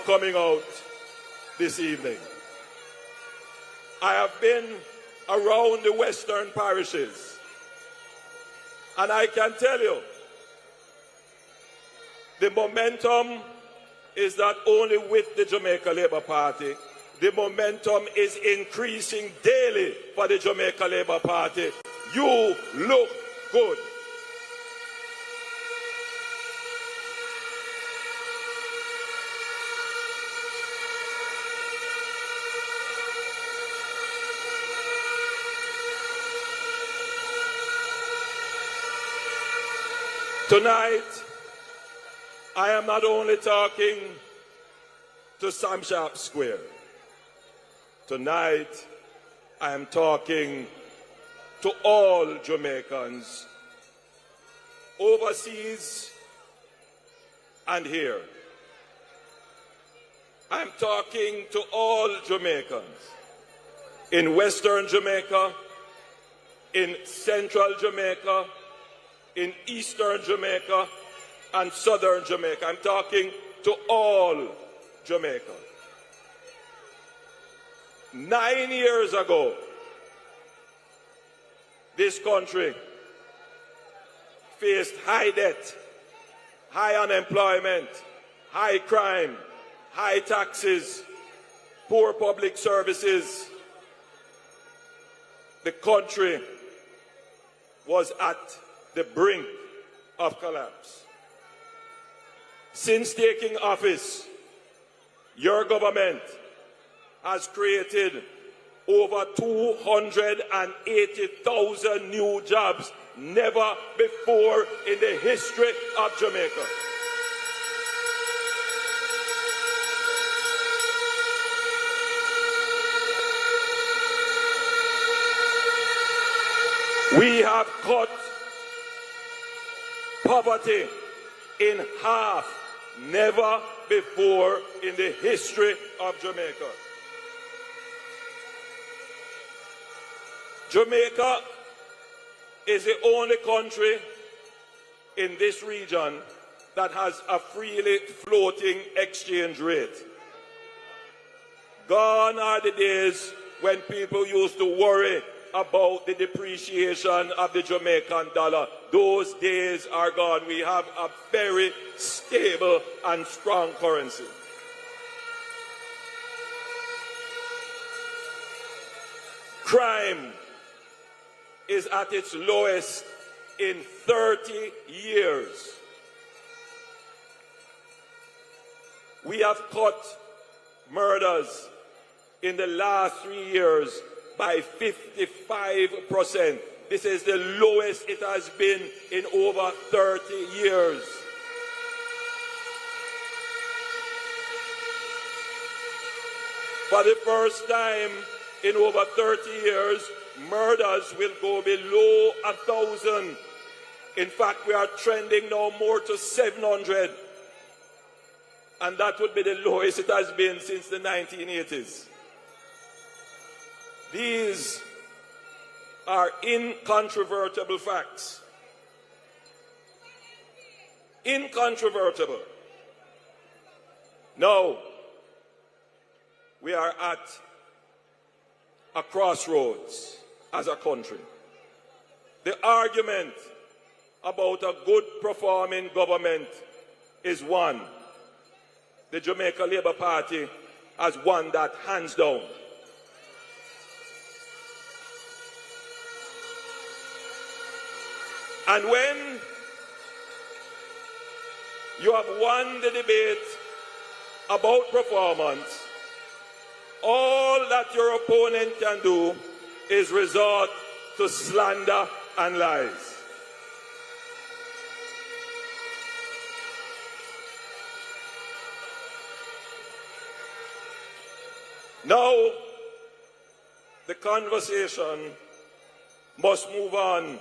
coming out this evening. I have been around the western parishes, and I can tell you, the momentum is not only with the Jamaica Labour Party, the momentum is increasing daily for the Jamaica Labour Party. You look good. Tonight, I am not only talking to Sam Sharpe Square. Tonight, I am talking to all Jamaicans, overseas and here. I'm talking to all Jamaicans in Western Jamaica, in Central Jamaica, in Eastern Jamaica, and Southern Jamaica. I'm talking to all Jamaica. 9 years ago, this country faced high debt, high unemployment, high crime, high taxes, poor public services. The country was at the brink of collapse. Since taking office, your government has created over 280,000 new jobs, never before in the history of Jamaica. We have cut poverty in half, never before in the history of Jamaica. Jamaica is the only country in this region that has a freely floating exchange rate. Gone are the days when people used to worry about the depreciation of the Jamaican dollar. Those days are gone. We have a very stable and strong currency. Crime is at its lowest in 30 years. We have cut murders in the last 3 years by 55%. This is the lowest it has been in over 30 years. For the first time in over 30 years, murders will go below 1,000. In fact, we are trending now more to 700. And that would be the lowest it has been since the 1980s. These are incontrovertible facts. Incontrovertible. Now, we are at a crossroads as a country. The argument about a good performing government is one. The Jamaica Labour Party has won that hands down. And when you have won the debate about performance, all that your opponent can do is resort to slander and lies. Now, the conversation must move on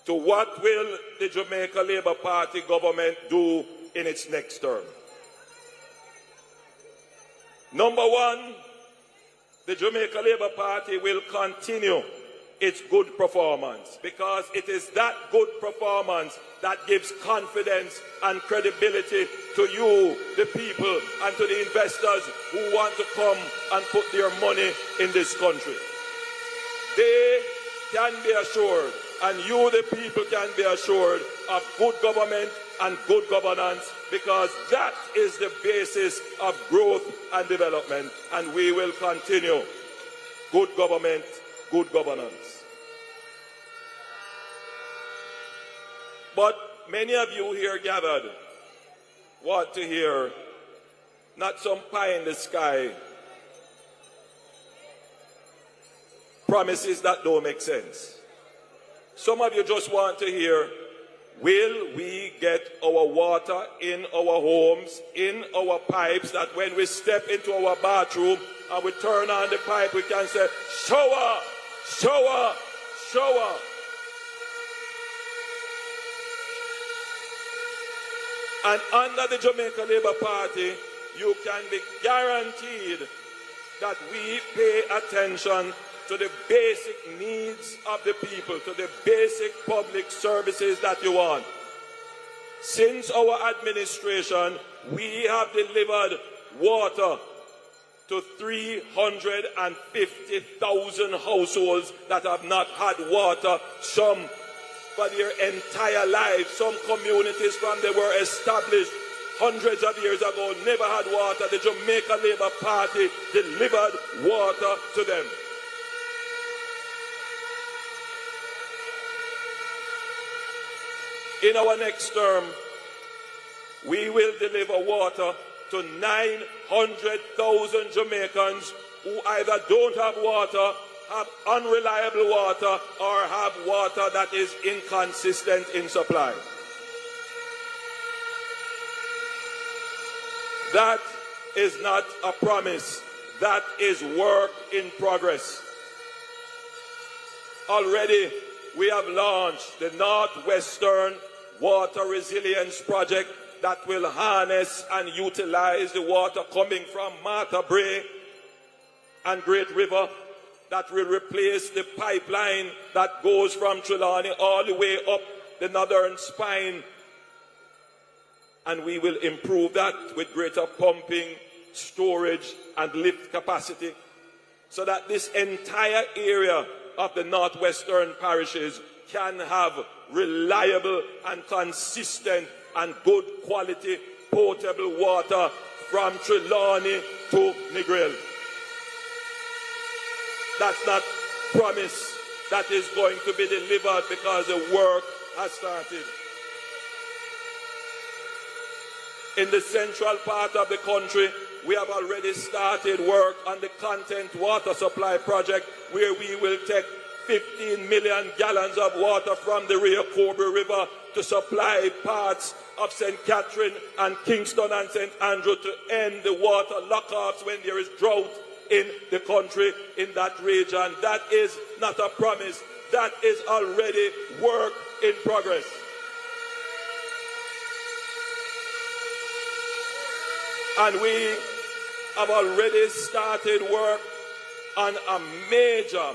to what will the Jamaica Labour Party government do in its next term. Number one, the Jamaica Labour Party will continue its good performance, because it is that good performance that gives confidence and credibility to you, the people, and to the investors who want to come and put their money in this country. They can be assured, and you, the people, can be assured of good government and good governance, because that is the basis of growth and development, and we will continue. Good government, good governance. But many of you here gathered want to hear not some pie in the sky promises that don't make sense. Some of you just want to hear, will we get our water in our homes, in our pipes, that when we step into our bathroom and we turn on the pipe, we can say, shower, shower, shower. And under the Jamaica Labour Party, you can be guaranteed that we pay attention to the basic needs of the people, to the basic public services that you want. Since our administration, we have delivered water to 350,000 households that have not had water, some for their entire lives. Some communities from they were established hundreds of years ago never had water. The Jamaica Labour Party delivered water to them. In our next term, we will deliver water to 900,000 Jamaicans who either don't have water, have unreliable water, or have water that is inconsistent in supply. That is not a promise. That is work in progress. Already, we have launched the Northwestern Water Resilience Project that will harness and utilize the water coming from Martha Brae and Great River, that will replace the pipeline that goes from Trelawney all the way up the northern spine. And we will improve that with greater pumping, storage, and lift capacity, so that this entire area of the northwestern parishes can have reliable and consistent and good quality potable water from Trelawney to Negril. That's not promise that is going to be delivered, because the work has started. In the central part of the country, we have already started work on the Content Water Supply Project, where we will take 15 million gallons of water from the Rio Cobre River to supply parts of St. Catherine and Kingston and St. Andrew, to end the water lockups when there is drought in the country, in that region. That is not a promise. That is already work in progress. And we have already started work on a major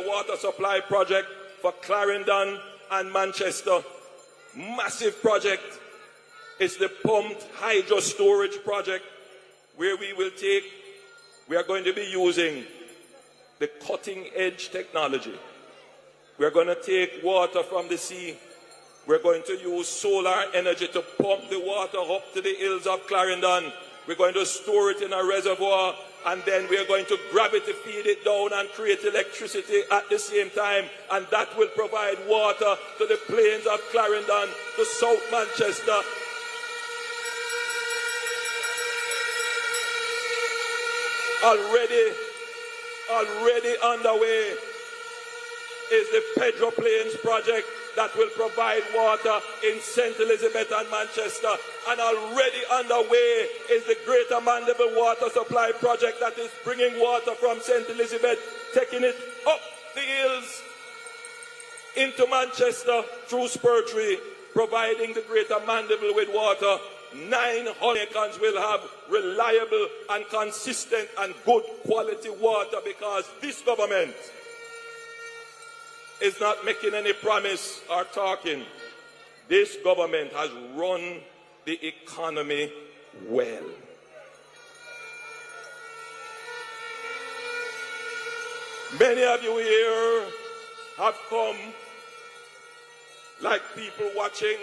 water supply project for Clarendon and Manchester. Massive project. It's the pumped hydro storage project, where we are going to be using the cutting edge technology. We're going to take water from the sea. We're going to use solar energy to pump the water up to the hills of Clarendon. We're going to store it in a reservoir, and then we're going to gravity feed it down and create electricity at the same time. And that will provide water to the plains of Clarendon, to South Manchester. Already underway is the Pedro Plains project that will provide water in St. Elizabeth and Manchester. And already underway is the Greater Mandible Water Supply Project that is bringing water from St. Elizabeth, taking it up the hills into Manchester through Spurtree, providing the Greater Mandible with water. 900 Jamaicans will have reliable and consistent and good quality water, because this government is not making any promise or talking. This government has run the economy well. Many of you here have come like people watching,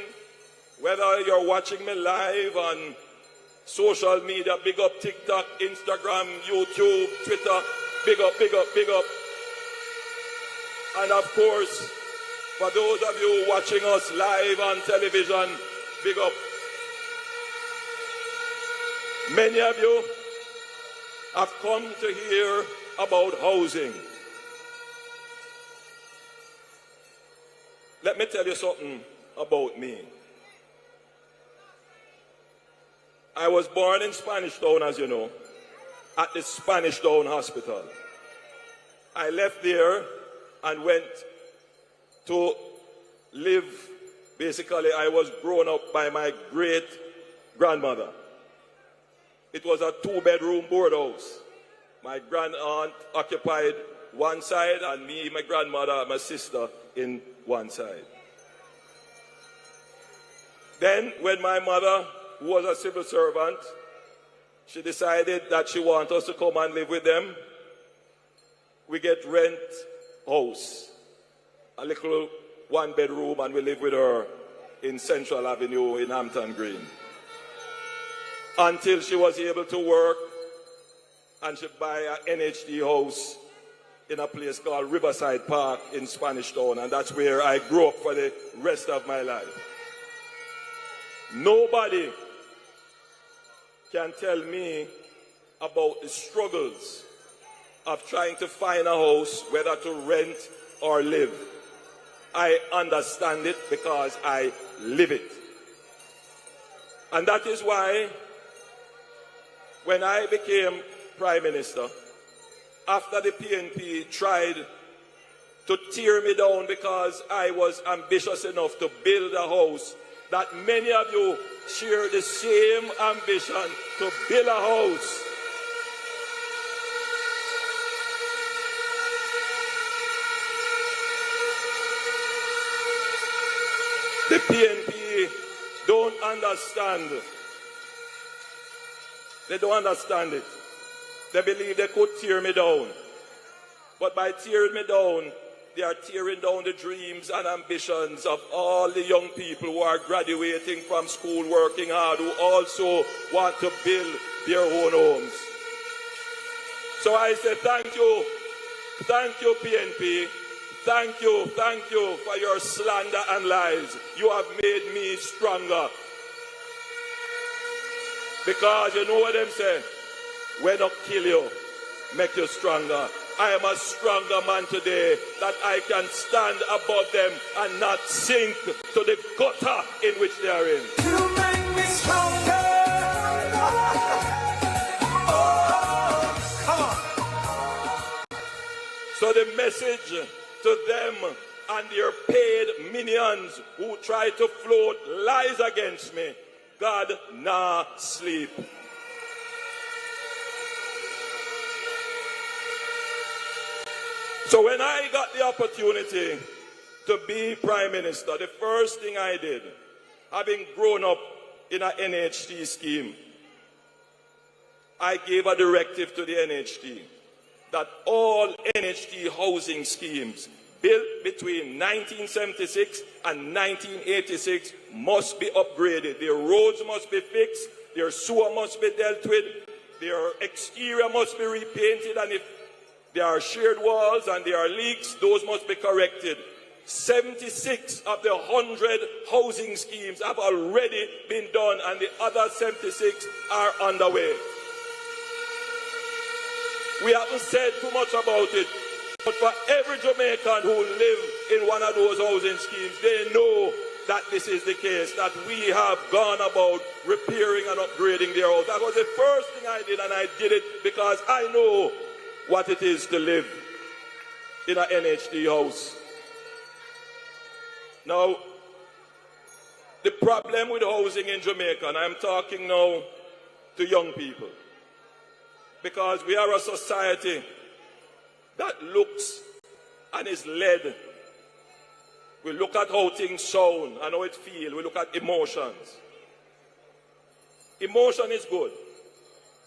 whether you're watching me live on social media, big up TikTok, Instagram, YouTube, Twitter, big up, big up, big up. And of course, for those of you watching us live on television, big up. Many of you have come to hear about housing. Let me tell you something about me. I was born in Spanish Town, as you know, at the Spanish Town Hospital. I left there and went to live, basically I was grown up by my great-grandmother. It was a 2-bedroom board house. My grand-aunt occupied one side and me, my grandmother, my sister in one side. Then when my mother, who was a civil servant, she decided that she wanted us to come and live with them, we get rent house, a little 1-bedroom, and we live with her in Central Avenue in Hampton Green. Until she was able to work and she buy an NHD house in a place called Riverside Park in Spanish Town, and that's where I grew up for the rest of my life. Nobody can tell me about the struggles of trying to find a house, whether to rent or live. I understand it because I live it. And that is why when I became Prime Minister, after the PNP tried to tear me down because I was ambitious enough to build a house, that many of you share the same ambition to build a house. The PNP don't understand. They don't understand it. They believe they could tear me down. But by tearing me down, they are tearing down the dreams and ambitions of all the young people who are graduating from school, working hard, who also want to build their own homes. So I say thank you PNP, thank you for your slander and lies. You have made me stronger. Because you know what them say, when I kill you, make you stronger. I am a stronger man today, that I can stand above them and not sink to the gutter in which they are in. You make me stronger. Oh, come on. So the message to them and their paid minions who try to float lies against me, God nah sleep. So when I got the opportunity to be Prime Minister, the first thing I did, having grown up in an NHT scheme, I gave a directive to the NHT that all NHT housing schemes built between 1976 and 1986 must be upgraded. Their roads must be fixed, their sewer must be dealt with, their exterior must be repainted, and if there are shared walls and there are leaks, those must be corrected. 76 of the 100 housing schemes have already been done, and the other 76 are underway. We haven't said too much about it, but for every Jamaican who lives in one of those housing schemes, they know that this is the case, that we have gone about repairing and upgrading their house. That was the first thing I did, and I did it because I know what it is to live in an NHD house. Now, the problem with housing in Jamaica, and I'm talking now to young people, because we are a society that looks and is led We look at how things sound and how it feels. We look at emotions. Emotion is good.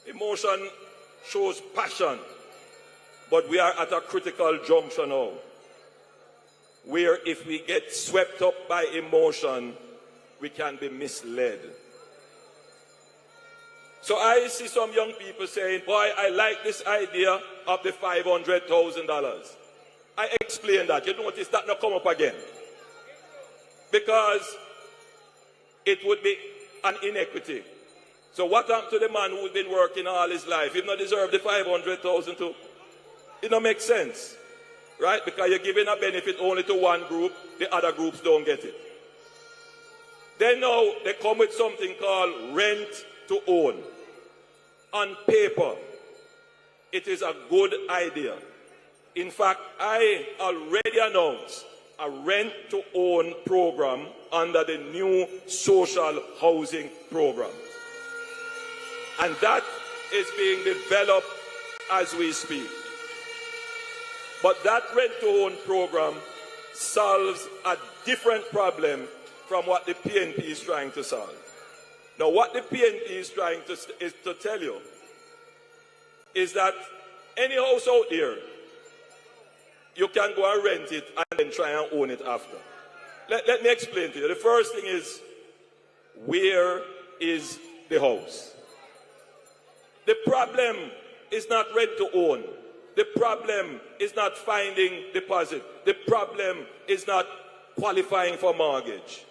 Emotion shows passion. But we are at a critical juncture now, where if we get swept up by emotion, we can be misled. So I see some young people saying, boy, I like this idea of the $500,000. I explained that. You notice that not come up again. Because it would be an inequity. So what happened to the man who's been working all his life? He not deserve the 500,000 too. It don't make sense. Right? Because you're giving a benefit only to one group, the other groups don't get it. Then now they come with something called rent to own. On paper, it is a good idea. In fact, I already announced a rent-to-own program under the new social housing program. And that is being developed as we speak. But that rent-to-own program solves a different problem from what the PNP is trying to solve. Now, what the PNP is trying to tell you is that any house out there, you can go and rent it and then try and own it after. Let me explain to you. The first thing is, where is the house? The problem is not rent to own. The problem is not finding deposit. The problem is not qualifying for mortgage.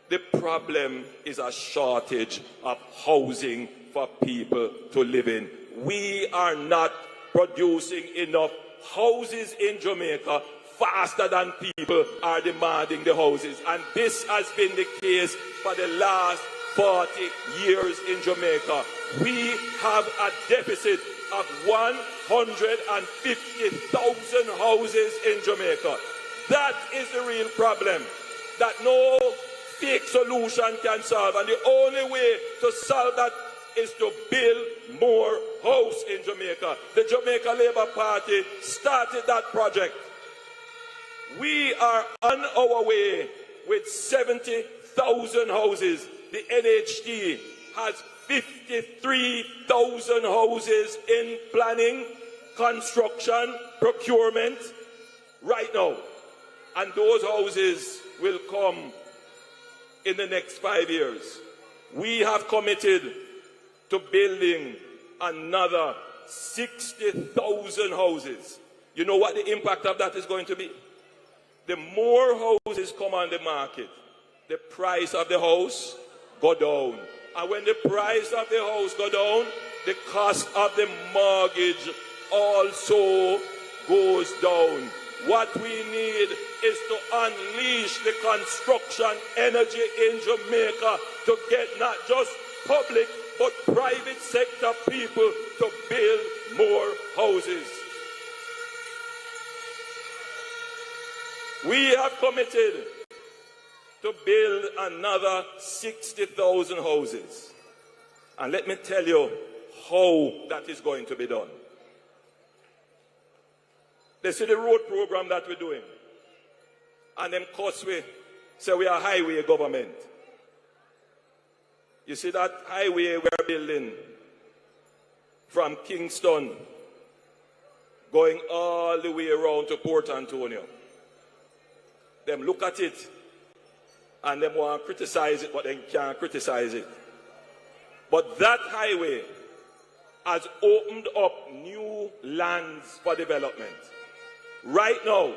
The problem is a shortage of housing for people to live in. We are not producing enough houses in Jamaica faster than people are demanding the houses. And this has been the case for the last 40 years in Jamaica. We have a deficit of 150,000 houses in Jamaica. That is the real problem that no fake solution can solve. And the only way to solve that is to build more house in Jamaica. The Jamaica Labour Party started that project. We are on our way with 70,000 houses. The NHT has 53,000 houses in planning, construction, procurement right now. And those houses will come in the next 5 years. We have committed to building another 60,000 houses. You know what the impact of that is going to be? The more houses come on the market, the price of the house go down. And when the price of the house go down, the cost of the mortgage also goes down. What we need is to unleash the construction energy in Jamaica to get not just public but private sector people to build more houses. We have committed to build another 60,000 houses. And let me tell you how that is going to be done. They see the road program that we're doing. And them costs we say we are highway government. You see that highway we're building from Kingston going all the way around to Port Antonio. Them look at it and them want to criticize it, but they can't criticize it. But that highway has opened up new lands for development. Right now,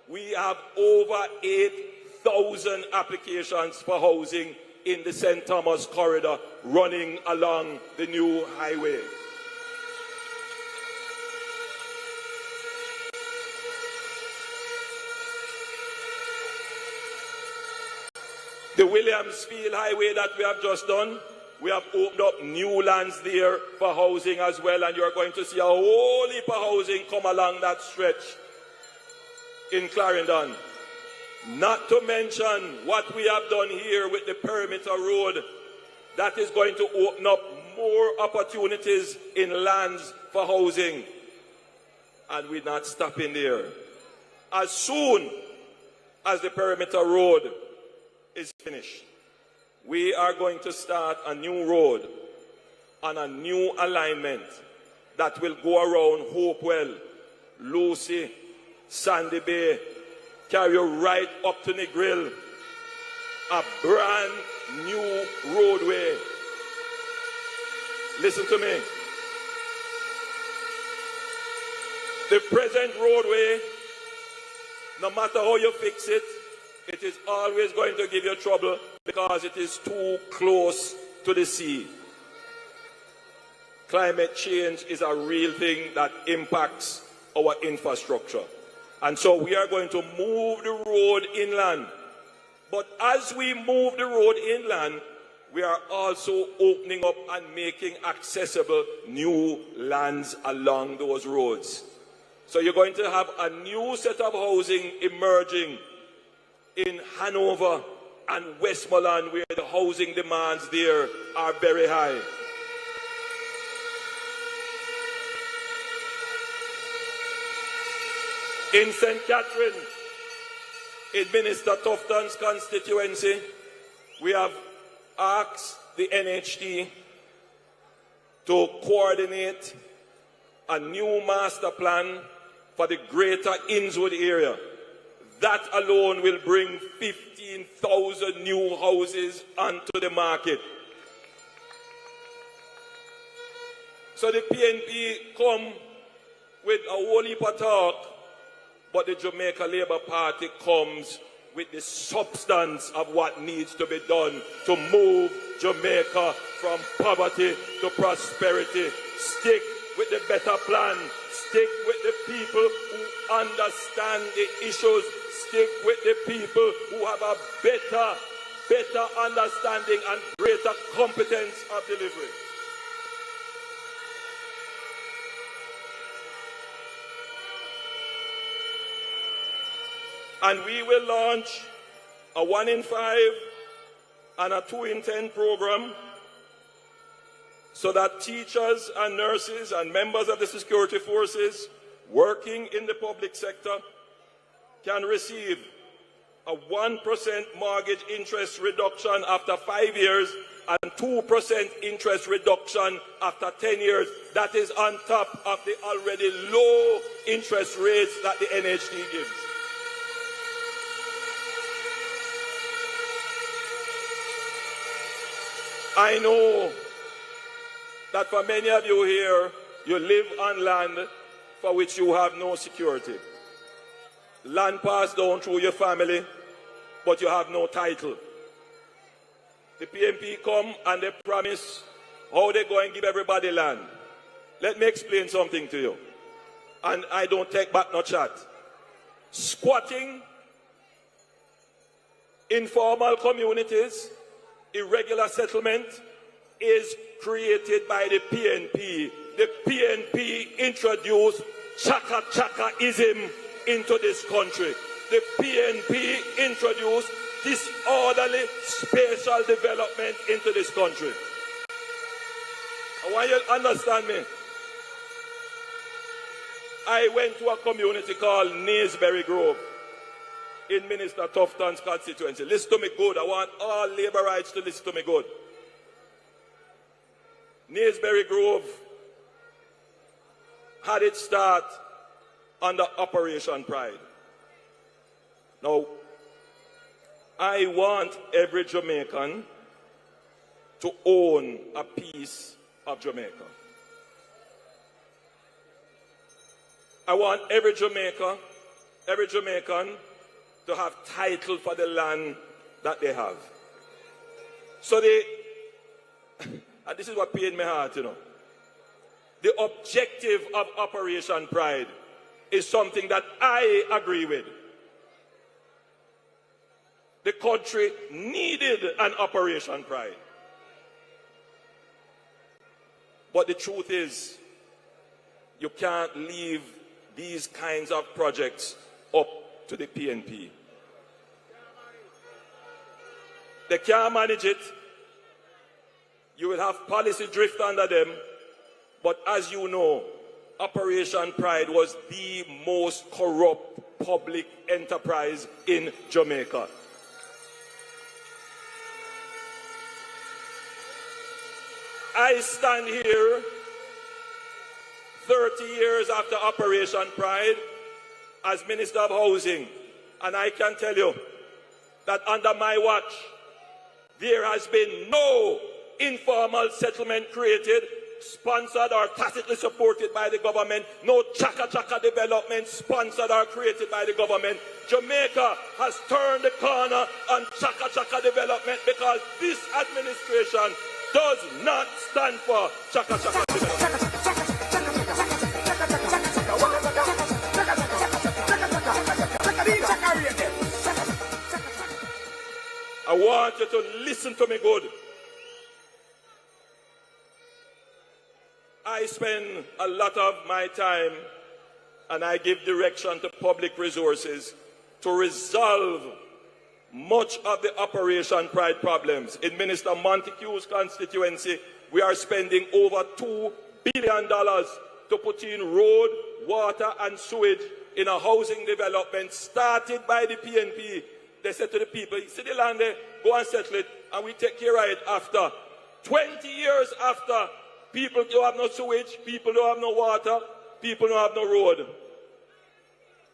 we have over 8,000 applications for housing in the St. Thomas corridor running along the new highway. The Williamsfield Highway that we have just done, we have opened up new lands there for housing as well, and you're going to see a whole heap of housing come along that stretch in Clarendon. Not to mention what we have done here with the perimeter road that is going to open up more opportunities in lands for housing. And we're not stopping there. As soon as the perimeter road is finished, we are going to start a new road on a new alignment that will go around Hopewell, Lucy, Sandy Bay, carry you right up to Negril, a brand new roadway. Listen to me. The present roadway, no matter how you fix it, it is always going to give you trouble because it is too close to the sea. Climate change is a real thing that impacts our infrastructure. And so we are going to move the road inland. But as we move the road inland, we are also opening up and making accessible new lands along those roads. So you're going to have a new set of housing emerging in Hanover and Westmoreland, where the housing demands there are very high. In St. Catherine, in Minister Tufton's constituency, we have asked the NHT to coordinate a new master plan for the greater Innswood area. That alone will bring 15,000 new houses onto the market. So the PNP come with a whole heap of talk, but the Jamaica Labour Party comes with the substance of what needs to be done to move Jamaica from poverty to prosperity. Stick with the better plan. Stick with the people who understand the issues. Stick with the people who have a better understanding and greater competence of delivery. And we will launch a 1 in 5 and a 2 in 10 program so that teachers and nurses and members of the security forces working in the public sector can receive a 1% mortgage interest reduction after 5 years and 2% interest reduction after 10 years. That is on top of the already low interest rates that the NHT gives. I know that for many of you here, you live on land for which you have no security. Land passed down through your family, but you have no title. The PNP come and they promise how they go and give everybody land. Let me explain something to you. And I don't take back no chat. Squatting, informal communities, irregular settlement is created by the PNP. The PNP introduced chaka-chaka-ism into this country. The PNP introduced disorderly spatial development into this country. I want you to understand me. I went to a community called Naysbury Grove in Minister Tufton's constituency. Listen to me good. I want all Labourites to listen to me good. Naysbury Grove had its start under Operation Pride. Now, I want every Jamaican to own a piece of Jamaica. I want every Jamaican to have title for the land that they have. So and this is what pained my heart, you know. The objective of Operation Pride is something that I agree with. The country needed an Operation Pride. But the truth is, you can't leave these kinds of projects up to the PNP. They can't manage it. You will have policy drift under them. But as you know, Operation Pride was the most corrupt public enterprise in Jamaica. I stand here 30 years after Operation Pride as Minister of Housing, and I can tell you that under my watch, there has been no informal settlement created, sponsored or tacitly supported by the government, no chaka-chaka development sponsored or created by the government. Jamaica has turned the corner on chaka-chaka development because this administration does not stand for chaka-chaka development. I want you to listen to me good. I spend a lot of my time and I give direction to public resources to resolve much of the Operation Pride problems. In Minister Montague's constituency, we are spending over $2 billion to put in road, water and sewage in a housing development started by the PNP. They said to the people, see the land there, go and settle it, and we take care of it after. 20 years after, people don't have no sewage, people don't have no water, people don't have no road.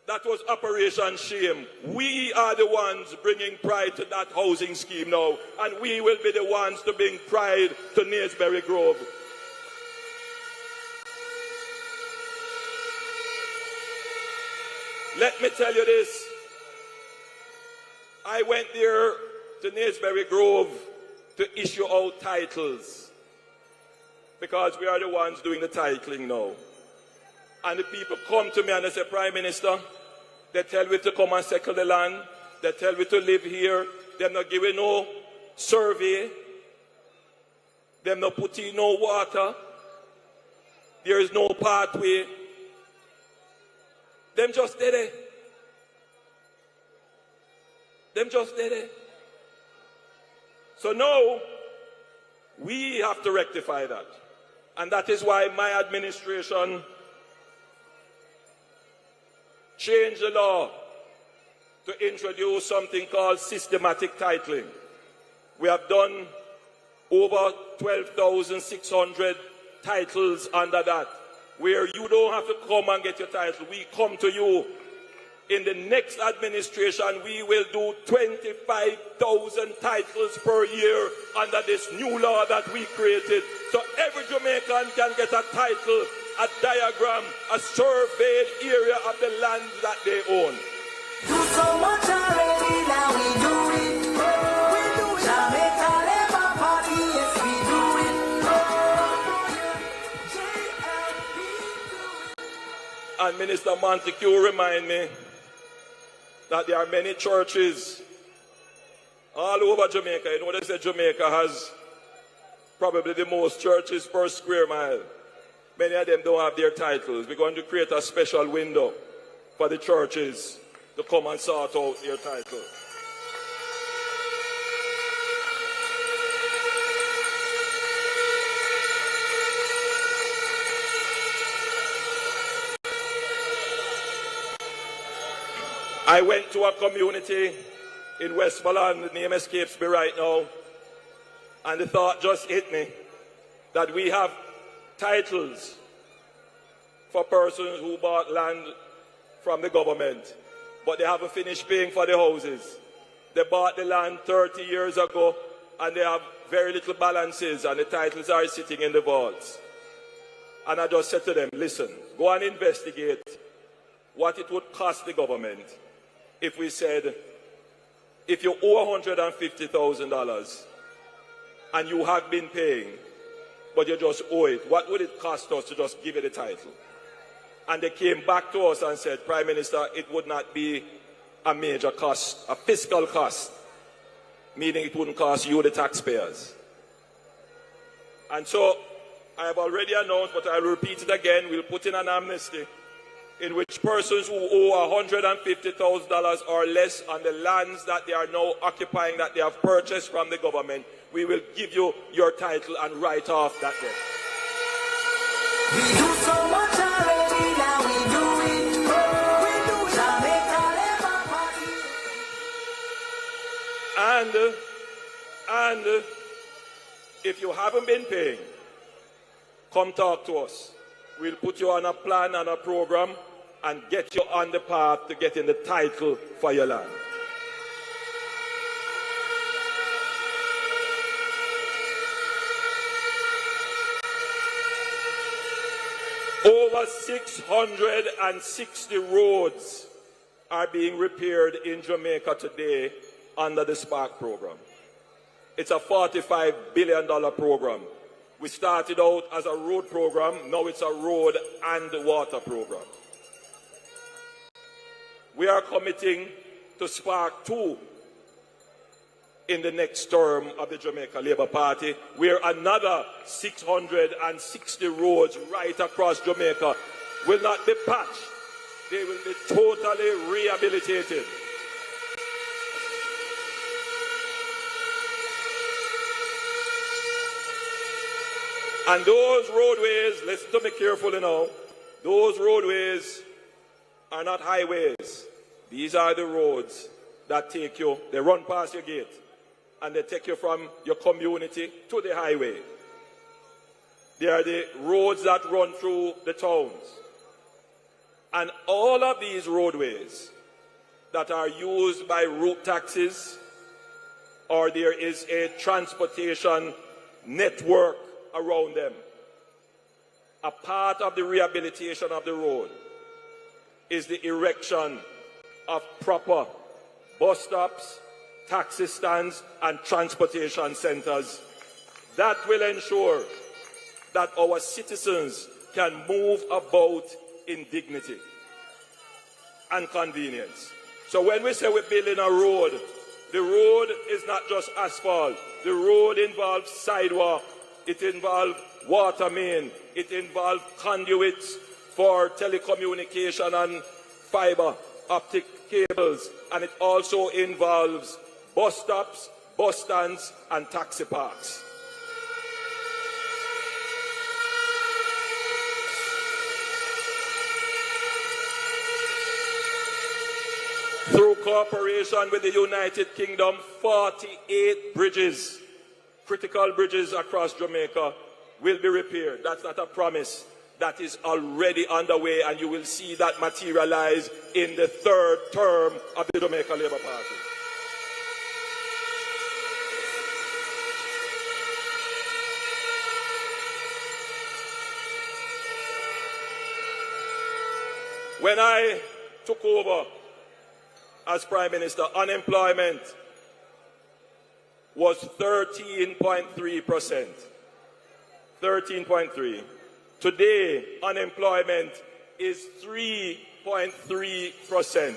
That was Operation Shame. We are the ones bringing pride to that housing scheme now, and we will be the ones to bring pride to Nailsbury Grove. Let me tell you this. I went there to Nailsbury Grove to issue out titles because we are the ones doing the titling now. And the people come to me and they say, Prime Minister, they tell me to come and settle the land. They tell me to live here. They're not giving no survey. They're not putting no water. There is no pathway. Them just did it. Them just did it. So now, we have to rectify that. And that is why my administration changed the law to introduce something called systematic titling. We have done over 12,600 titles under that, where you don't have to come and get your title. We come to you. In the next administration, we will do 25,000 titles per year under this new law that we created. So every Jamaican can get a title, a diagram, a surveyed area of the land that they own. Do so much already, now we do it. We do it. Jamaica Labour Party, yes we do it. JLP do it. And Minister Montague remind me that there are many churches all over Jamaica. You know, they say Jamaica has probably the most churches per square mile. Many of them don't have their titles. We're going to create a special window for the churches to come and sort out their title. I went to a community in Westmoreland, the name escapes me right now, and the thought just hit me that we have titles for persons who bought land from the government, but they haven't finished paying for the houses. They bought the land 30 years ago, and they have very little balances, and the titles are sitting in the vaults. And I just said to them, listen, go and investigate what it would cost the government if we said, if you owe $150,000 and you have been paying, but you just owe it, what would it cost us to just give you the title? And they came back to us and said, Prime Minister, it would not be a major cost, a fiscal cost, meaning it wouldn't cost you, the taxpayers. And so I have already announced, but I'll repeat it again, we'll put in an amnesty in which persons who owe $150,000 or less on the lands that they are now occupying, that they have purchased from the government, we will give you your title and write off that debt. We do so much already, now we do it. We do it. Jamaica And if you haven't been paying, come talk to us. We'll put you on a plan and a program and get you on the path to getting the title for your land. Over 660 roads are being repaired in Jamaica today under the Spark program. It's a $45 billion program. We started out as a road program, now it's a road and water program. We are committing to Spark 2 in the next term of the Jamaica Labour Party, where another 660 roads right across Jamaica will not be patched. They will be totally rehabilitated. And those roadways, listen to me carefully now, those roadways are not highways. These are the roads that take you, they run past your gate, and they take you from your community to the highway. They are the roads that run through the towns. And all of these roadways that are used by route taxis, or there is a transportation network around them, a part of the rehabilitation of the road is the erection of proper bus stops, taxi stands, and transportation centers that will ensure that our citizens can move about in dignity and convenience. So when we say we're building a road, the road is not just asphalt. The road involves sidewalk, it involves water main, it involves conduits for telecommunication and fiber optic cables, and it also involves bus stops, bus stands, and taxi parks. Through cooperation with the United Kingdom, 48 bridges, critical bridges across Jamaica, will be repaired. That's not a promise. That is already underway, and you will see that materialize in the third term of the Jamaica Labour Party. When I took over as Prime Minister, unemployment was 13.3%. 13.3. Today, unemployment is 3.3%.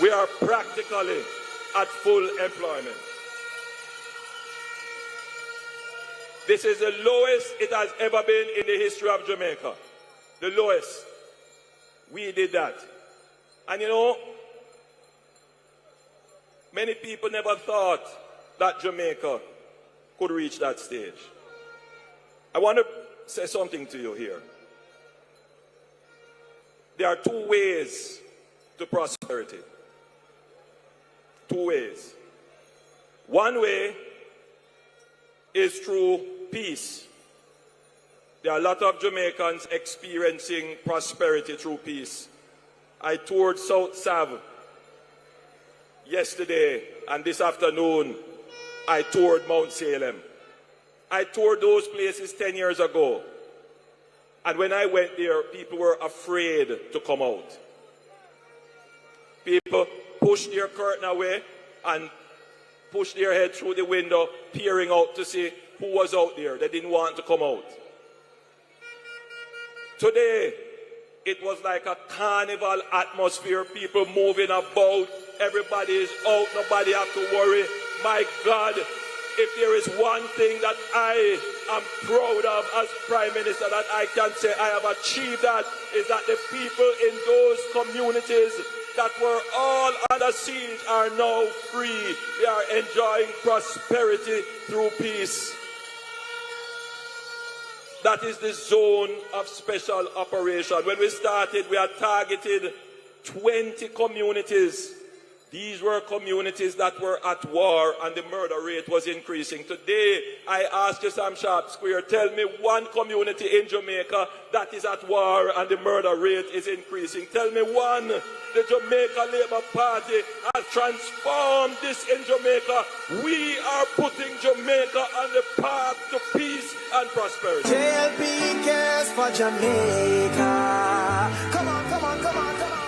We are practically at full employment. This is the lowest it has ever been in the history of Jamaica. The lowest. We did that. And you know, many people never thought that Jamaica could reach that stage. I want to say something to you here. There are two ways to prosperity. Two ways. One way is through peace. There are a lot of Jamaicans experiencing prosperity through peace. I toured South Sav yesterday, and this afternoon I toured Mount Salem. I toured those places 10 years ago. And when I went there, people were afraid to come out. People pushed their curtain away and pushed their head through the window, peering out to see who was out there. They didn't want to come out. Today, it was like a carnival atmosphere, people moving about, everybody is out, nobody have to worry. My God, if there is one thing that I am proud of as Prime Minister, that I can say I have achieved, that is that the people in those communities that were all under siege are now free. They are enjoying prosperity through peace. That is the zone of special operation. When we started, we had targeted 20 communities These were communities that were at war and the murder rate was increasing. Today, I ask you, Sam Sharpe Square, tell me one community in Jamaica that is at war and the murder rate is increasing. Tell me one. The Jamaica Labour Party has transformed this in Jamaica. We are putting Jamaica on the path to peace and prosperity. JLP cares for Jamaica. Come on, come on, come on, come on.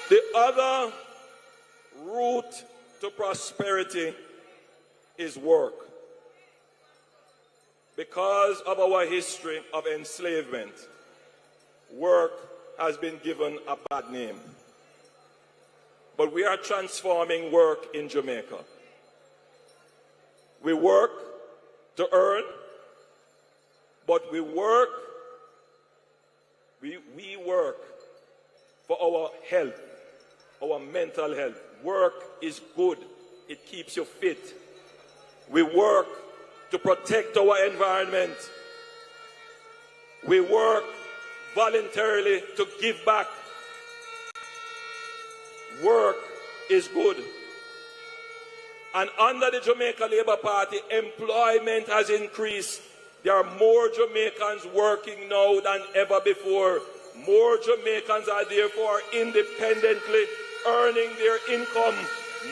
The other route to prosperity is work. Because of our history of enslavement, work has been given a bad name. But we are transforming work in Jamaica. We work to earn, but we work for our health. Our mental health. Work is good. It keeps you fit. We work to protect our environment. We work voluntarily to give back. Work is good. And under the Jamaica Labour Party, employment has increased. There are more Jamaicans working now than ever before. More Jamaicans are therefore independently earning their income.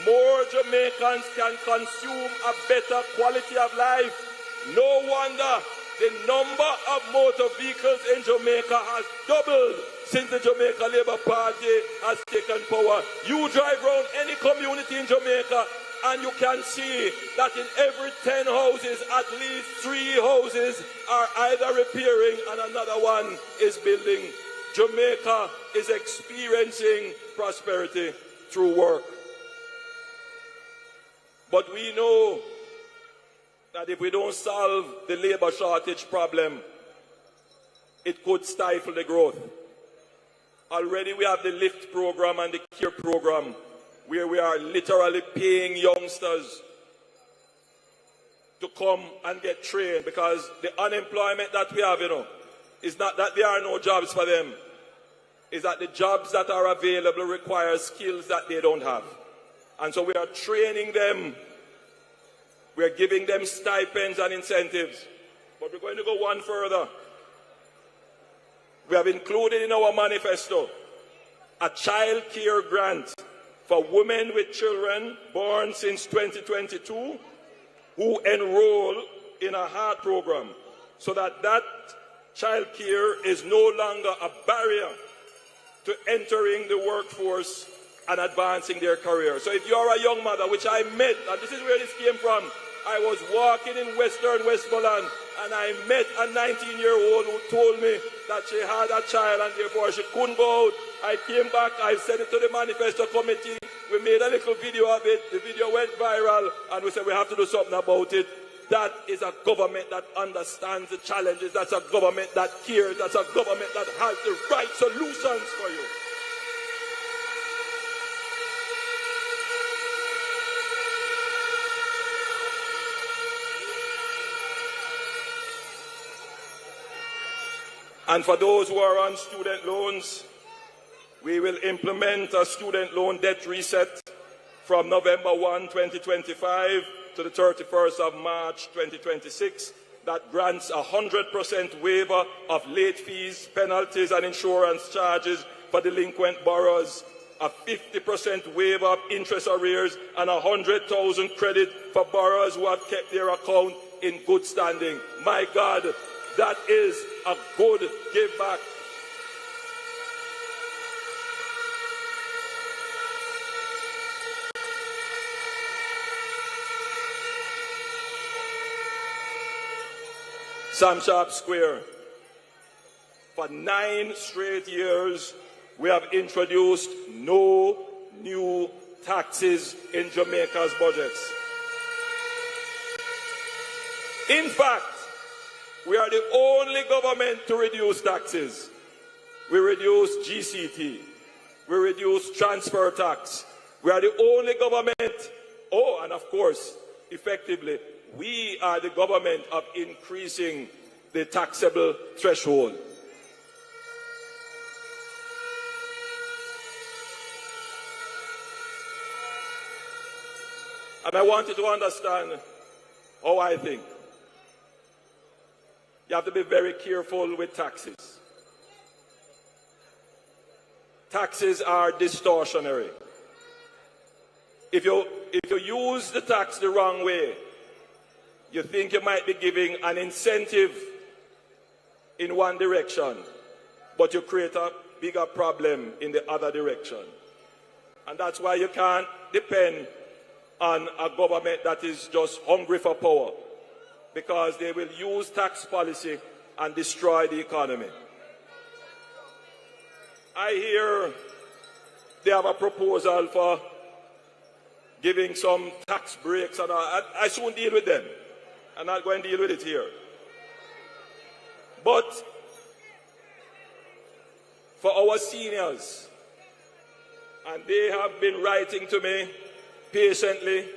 More Jamaicans can consume a better quality of life. No wonder the number of motor vehicles in Jamaica has doubled since the Jamaica Labour Party has taken power. You drive around any community in Jamaica and you can see that in every 10 houses, at least 3 houses are either repairing and another one is building. Jamaica is experiencing prosperity through work. But we know that if we don't solve the labor shortage problem, it could stifle the growth. Already we have the LIFT program and the CARE program, where we are literally paying youngsters to come and get trained, because the unemployment that we have, is not that there are no jobs for them. It's that the jobs that are available require skills that they don't have. And so we are training them. We are giving them stipends and incentives. But we're going to go one further. We have included in our manifesto a child care grant for women with children born since 2022 who enroll in a heart program, so that child care is no longer a barrier to entering the workforce and advancing their career. So if you're a young mother, which I met, and this is where this came from, I was walking in Western Westmoreland and I met a 19-year-old who told me that she had a child and therefore she couldn't go out. I came back, I sent it to the manifesto committee, we made a little video of it, the video went viral, and we said we have to do something about it. That is a government that understands the challenges. That's a government that cares. That's a government that has the right solutions for you. And for those who are on student loans, we will implement a student loan debt reset from November 1, 2025 to the 31st of March 2026 that grants 100% waiver of late fees, penalties and insurance charges for delinquent borrowers, a 50% waiver of interest arrears, and 100,000 credit for borrowers who have kept their account in good standing. My God, that is a good give back. Sam Sharpe Square. For 9 straight years, we have introduced no new taxes in Jamaica's budgets. In fact, we are the only government to reduce taxes. We reduce GCT. We reduce transfer tax. We are the only government, and of course, effectively, we are the government of increasing the taxable threshold. And I want you to understand how I think. You have to be very careful with taxes. Taxes are distortionary. If you use the tax the wrong way, you think you might be giving an incentive in one direction, but you create a bigger problem in the other direction. And that's why you can't depend on a government that is just hungry for power, because they will use tax policy and destroy the economy. I hear they have a proposal for giving some tax breaks, and I soon deal with them. I'm not going to deal with it here. But for our seniors, and they have been writing to me patiently,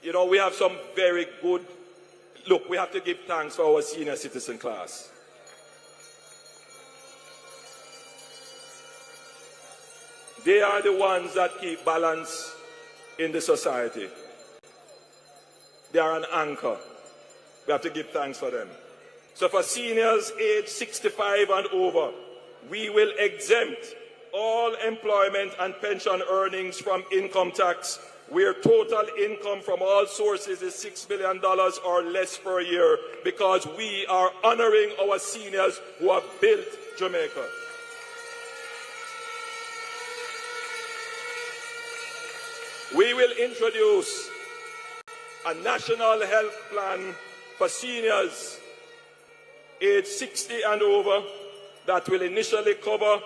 you know, we have some very good, look, we have to give thanks for our senior citizen class. They are the ones that keep balance in the society. They are an anchor. We have to give thanks for them. So for seniors aged 65 and over, we will exempt all employment and pension earnings from income tax where total income from all sources is $6 million or less per year, because we are honoring our seniors who have built Jamaica. We will introduce a national health plan for seniors aged 60 and over that will initially cover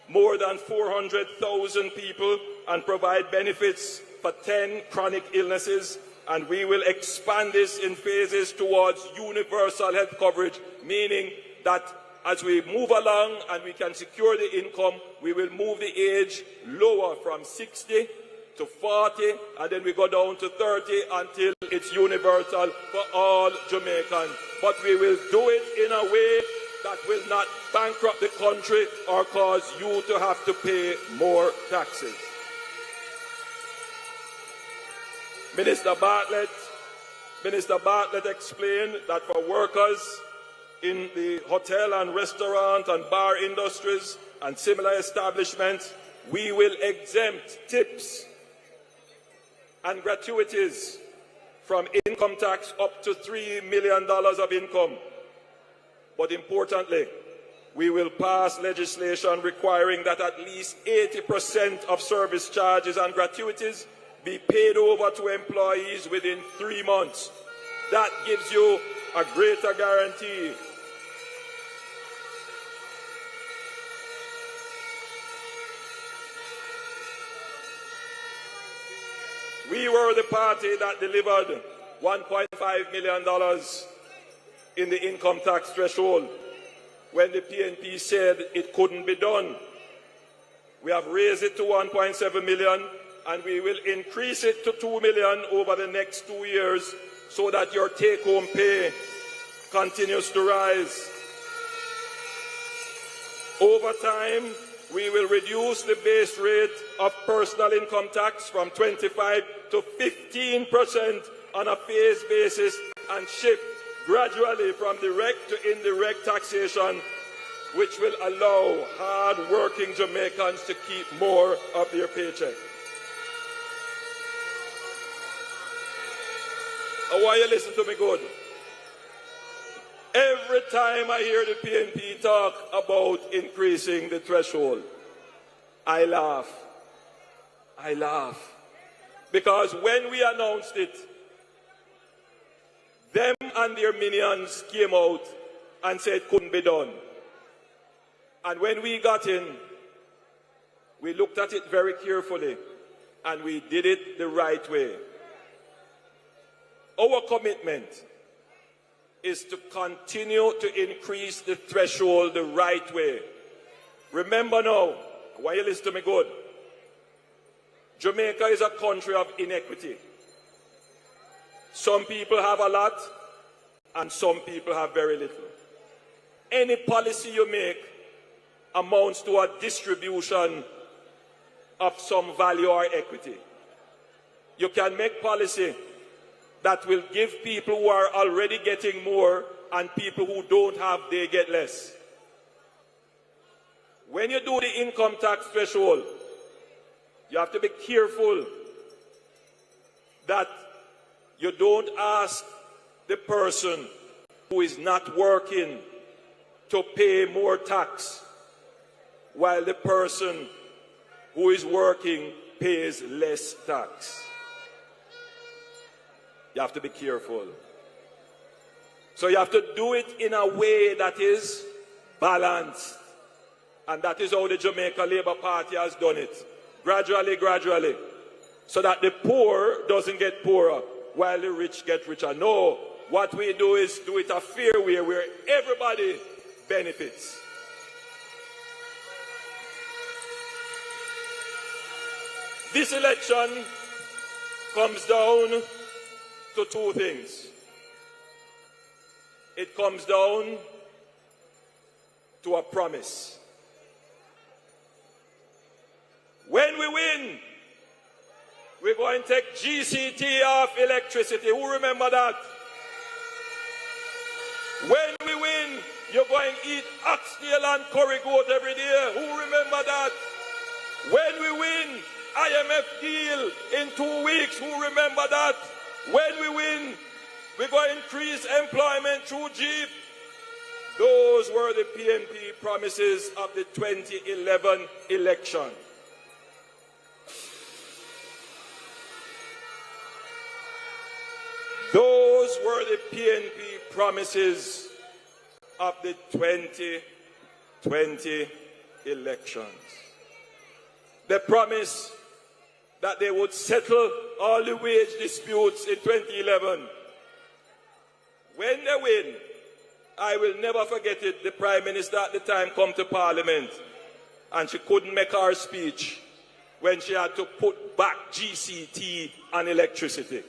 more than 400,000 people and provide benefits for 10 chronic illnesses. And we will expand this in phases towards universal health coverage, meaning that as we move along and we can secure the income, we will move the age lower from 60 to 40, and then we go down to 30 until it's universal for all Jamaicans. But we will do it in a way that will not bankrupt the country or cause you to have to pay more taxes. Minister Bartlett explained that for workers in the hotel and restaurant and bar industries and similar establishments, we will exempt tips and gratuities from income tax up to $3 million of income. But importantly, we will pass legislation requiring that at least 80% of service charges and gratuities be paid over to employees within 3 months. That gives you a greater guarantee. We were the party that delivered $1.5 million in the income tax threshold when the PNP said it couldn't be done. We have raised it to 1.7 million, and we will increase it to 2 million over the next 2 years so that your take-home pay continues to rise. Over time, we will reduce the base rate of personal income tax from 25 to 15% on a phased basis and shift gradually from direct to indirect taxation, which will allow hard-working Jamaicans to keep more of their paycheck. I want you to listen to me good. Every time I hear the PNP talk about increasing the threshold, I laugh. I laugh. Because when we announced it, them and their minions came out and said it couldn't be done. And when we got in, we looked at it very carefully and we did it the right way. Our commitment is to continue to increase the threshold the right way. Remember now, why you listen to me good? Jamaica is a country of inequity. Some people have a lot and some people have very little. Any policy you make amounts to a distribution of some value or equity. you can make policy that will give people who are already getting more and people who don't have, they get less. When you do the income tax threshold, you have to be careful that you don't ask the person who is not working to pay more tax while the person who is working pays less tax. You have to be careful. So you have to do it in a way that is balanced. And that is how the Jamaica Labour Party has done it. Gradually, gradually. So that the poor doesn't get poorer while the rich get richer. No, what we do is do it a fair way where everybody benefits. This election comes down to two things. It comes down to a promise. When we win, we're going to take GCT off electricity. Who remember that? When we win, you're going to eat oxtail and curry goat every day. Who remember that? When we win, IMF deal in 2 weeks. Who remember that? When we win, we're going to increase employment through JEEP. Those were the PNP promises of the 2011 election. Those were the PNP promises of the 2020 elections. They promised that they would settle all the wage disputes in 2011. When they win, I will never forget it, the Prime Minister at the time come to Parliament and she couldn't make her speech when she had to put back GCT on electricity.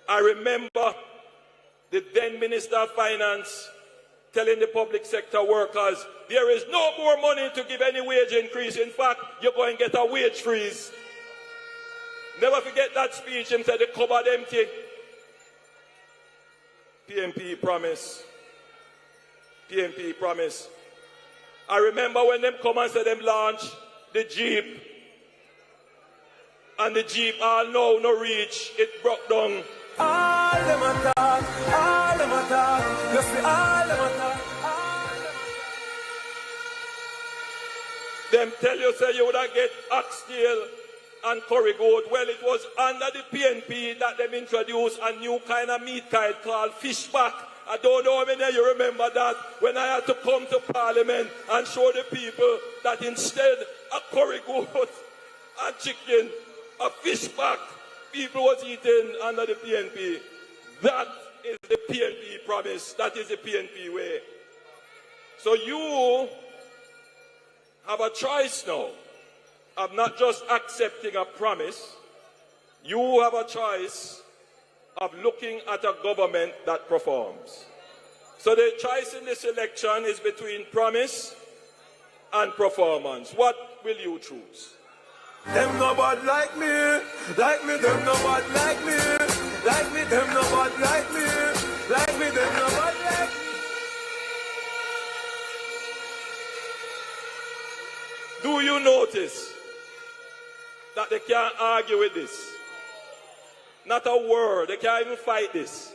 I remember the then Minister of Finance telling the public sector workers, there is no more money to give any wage increase. In fact, you're going to get a wage freeze. Never forget that speech. Him said the cupboard empty. PNP promise. PNP promise. I remember when them come and said them launch the JEEP. And the JEEP all know no reach. It broke down. All them attack, all them attack, you see all them attack, Them tell you say you would have get oxtail and curry goat. Well, it was under the PNP that them introduced a new kind of meat kind called fish back. I don't know how many of you remember that when I had to come to Parliament and show the people that instead of curry goat and chicken, a fish back, people was eating under the PNP. That is the PNP promise. That is the PNP way. So you have a choice now of not just accepting a promise. You have a choice of looking at a government that performs. So the choice in this election is between promise and performance. What will you choose? them nobody like me, them nobody like me, them nobody like me, them nobody like me. Do you notice that they can't argue with this? Not a word, they can't even fight this,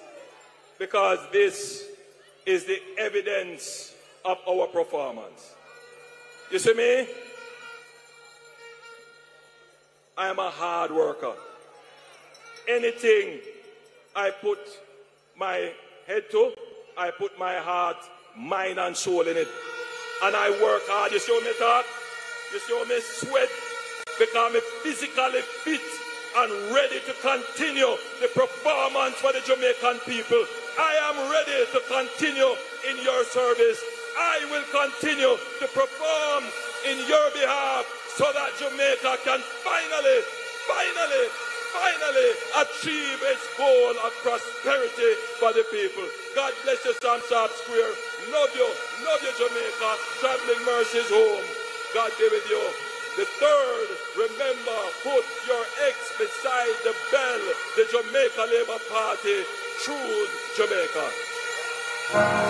because this is the evidence of our performance. You see me? I am a hard worker. Anything I put my head to, I put my heart, mind and soul in it. And I work hard. You see me talk? You see me sweat? Because I'm physically fit and ready to continue the performance for the Jamaican people. I am ready to continue in your service. I will continue to perform in your behalf so that Jamaica can finally achieve its goal of prosperity for the people. God bless you, Sam Sharpe Square. Love you, Jamaica. Traveling mercies home. God be with you. The third, remember, put your X beside the bell. The Jamaica Labour Party, choose Jamaica.